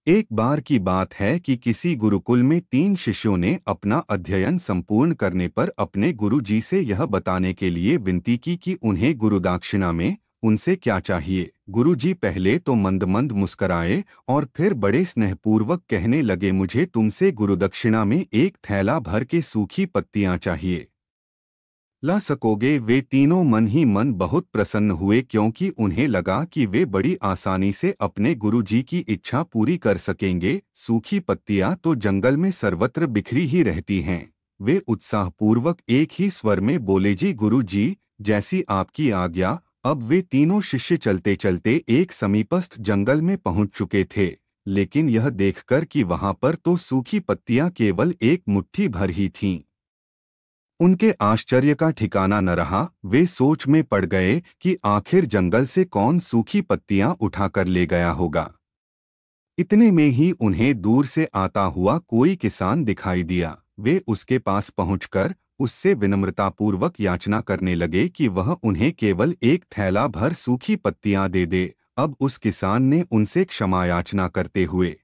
एक बार की बात है कि किसी गुरुकुल में 3 शिष्यों ने अपना अध्ययन संपूर्ण करने पर अपने गुरु जी से यह बताने के लिए विनती की कि उन्हें गुरुदक्षिणा में उनसे क्या चाहिए। गुरु जी पहले तो मंद मंद मुस्कराए और फिर बड़े स्नेहपूर्वक कहने लगे, मुझे तुमसे गुरुदक्षिणा में एक थैला भर के सूखी पत्तियां चाहिए। ला सकोगे? वे तीनों मन ही मन बहुत प्रसन्न हुए, क्योंकि उन्हें लगा कि वे बड़ी आसानी से अपने गुरुजी की इच्छा पूरी कर सकेंगे। सूखी पत्तियां तो जंगल में सर्वत्र बिखरी ही रहती हैं। वे उत्साहपूर्वक एक ही स्वर में बोले, जी गुरु जी, जैसी आपकी आज्ञा। अब वे तीनों शिष्य चलते चलते एक समीपस्थ जंगल में पहुंच चुके थे, लेकिन यह देखकर कि वहां पर तो सूखी पत्तियां केवल एक मुट्ठी भर ही थीं, उनके आश्चर्य का ठिकाना न रहा। वे सोच में पड़ गए कि आखिर जंगल से कौन सूखी पत्तियां उठाकर ले गया होगा। इतने में ही उन्हें दूर से आता हुआ कोई किसान दिखाई दिया। वे उसके पास पहुंचकर उससे विनम्रतापूर्वक याचना करने लगे कि वह उन्हें केवल एक थैला भर सूखी पत्तियां दे दे। अब उस किसान ने उनसे क्षमा याचना करते हुए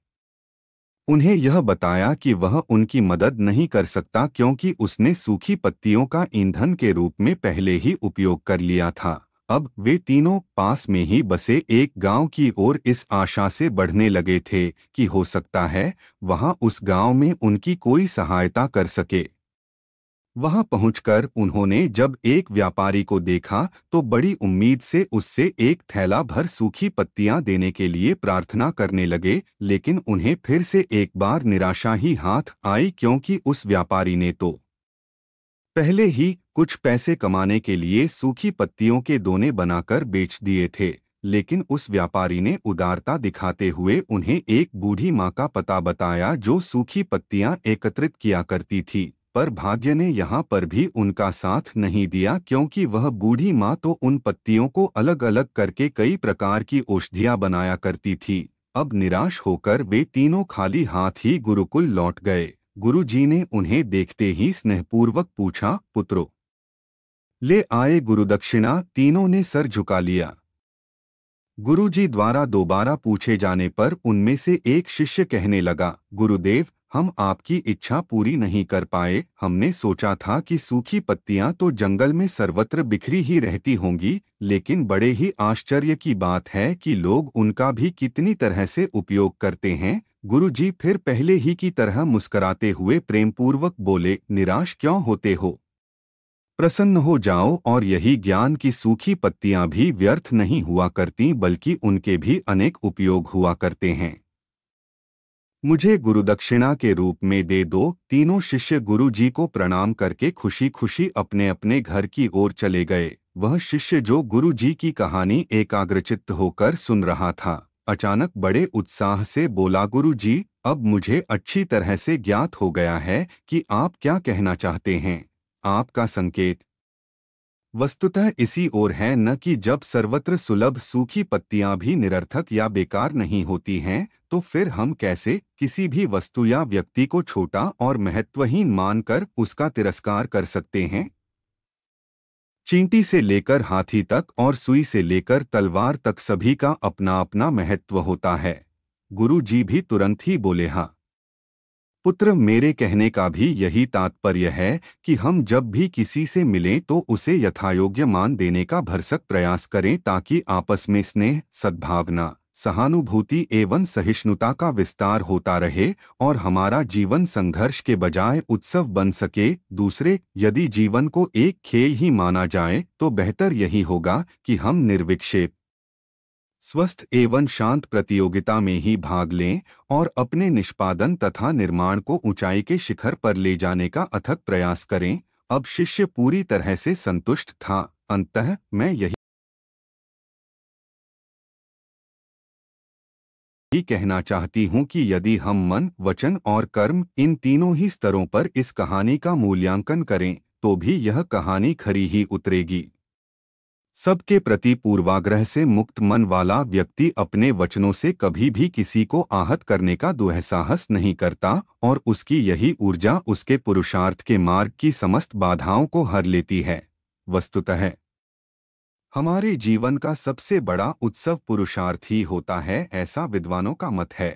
उन्हें यह बताया कि वह उनकी मदद नहीं कर सकता, क्योंकि उसने सूखी पत्तियों का ईंधन के रूप में पहले ही उपयोग कर लिया था। अब वे तीनों पास में ही बसे एक गांव की ओर इस आशा से बढ़ने लगे थे कि हो सकता है वहां उस गांव में उनकी कोई सहायता कर सके। वहां पहुंचकर उन्होंने जब एक व्यापारी को देखा तो बड़ी उम्मीद से उससे एक थैला भर सूखी पत्तियां देने के लिए प्रार्थना करने लगे, लेकिन उन्हें फिर से एक बार निराशा ही हाथ आई, क्योंकि उस व्यापारी ने तो पहले ही कुछ पैसे कमाने के लिए सूखी पत्तियों के दोने बनाकर बेच दिए थे। लेकिन उस व्यापारी ने उदारता दिखाते हुए उन्हें एक बूढ़ी माँ का पता बताया जो सूखी पत्तियां एकत्रित किया करती थी। पर भाग्य ने यहाँ पर भी उनका साथ नहीं दिया, क्योंकि वह बूढ़ी माँ तो उन पत्तियों को अलग अलग करके कई प्रकार की औषधियाँ बनाया करती थी। अब निराश होकर वे तीनों खाली हाथ ही गुरुकुल लौट गए। गुरु जी ने उन्हें देखते ही स्नेहपूर्वक पूछा, पुत्रो, ले आए गुरुदक्षिणा? तीनों ने सर झुका लिया। गुरुजी द्वारा दोबारा पूछे जाने पर उनमें से एक शिष्य कहने लगा, गुरुदेव, हम आपकी इच्छा पूरी नहीं कर पाए। हमने सोचा था कि सूखी पत्तियां तो जंगल में सर्वत्र बिखरी ही रहती होंगी, लेकिन बड़े ही आश्चर्य की बात है कि लोग उनका भी कितनी तरह से उपयोग करते हैं। गुरुजी फिर पहले ही की तरह मुस्कराते हुए प्रेमपूर्वक बोले, निराश क्यों होते हो? प्रसन्न हो जाओ, और यही ज्ञान की सूखी पत्तियां भी व्यर्थ नहीं हुआ करती, बल्कि उनके भी अनेक उपयोग हुआ करते हैं। मुझे गुरुदक्षिणा के रूप में दे दो। तीनों शिष्य गुरु जी को प्रणाम करके खुशी खुशी अपने अपने घर की ओर चले गए। वह शिष्य जो गुरु जी की कहानी एकाग्रचित्त होकर सुन रहा था, अचानक बड़े उत्साह से बोला, गुरु जी, अब मुझे अच्छी तरह से ज्ञात हो गया है कि आप क्या कहना चाहते हैं। आपका संकेत वस्तुतः इसी ओर है, न कि जब सर्वत्र सुलभ सूखी पत्तियां भी निरर्थक या बेकार नहीं होती हैं, तो फिर हम कैसे किसी भी वस्तु या व्यक्ति को छोटा और महत्वहीन मानकर उसका तिरस्कार कर सकते हैं। चींटी से लेकर हाथी तक और सुई से लेकर तलवार तक सभी का अपना अपना महत्व होता है। गुरु जी भी तुरंत ही बोले, हाँ पुत्र, मेरे कहने का भी यही तात्पर्य है कि हम जब भी किसी से मिलें तो उसे यथायोग्य मान देने का भरसक प्रयास करें, ताकि आपस में स्नेह, सद्भावना, सहानुभूति एवं सहिष्णुता का विस्तार होता रहे और हमारा जीवन संघर्ष के बजाय उत्सव बन सके। दूसरे, यदि जीवन को एक खेल ही माना जाए तो बेहतर यही होगा कि हम निर्विक्षेप, स्वस्थ एवं शांत प्रतियोगिता में ही भाग लें और अपने निष्पादन तथा निर्माण को ऊंचाई के शिखर पर ले जाने का अथक प्रयास करें। अब शिष्य पूरी तरह से संतुष्ट था। अंततः मैं यही कहना चाहती हूँ कि यदि हम मन, वचन और कर्म, इन तीनों ही स्तरों पर इस कहानी का मूल्यांकन करें तो भी यह कहानी खरी ही उतरेगी। सबके प्रति पूर्वाग्रह से मुक्त मन वाला व्यक्ति अपने वचनों से कभी भी किसी को आहत करने का दुस्साहस नहीं करता, और उसकी यही ऊर्जा उसके पुरुषार्थ के मार्ग की समस्त बाधाओं को हर लेती है। वस्तुतः हमारे जीवन का सबसे बड़ा उत्सव पुरुषार्थ ही होता है, ऐसा विद्वानों का मत है।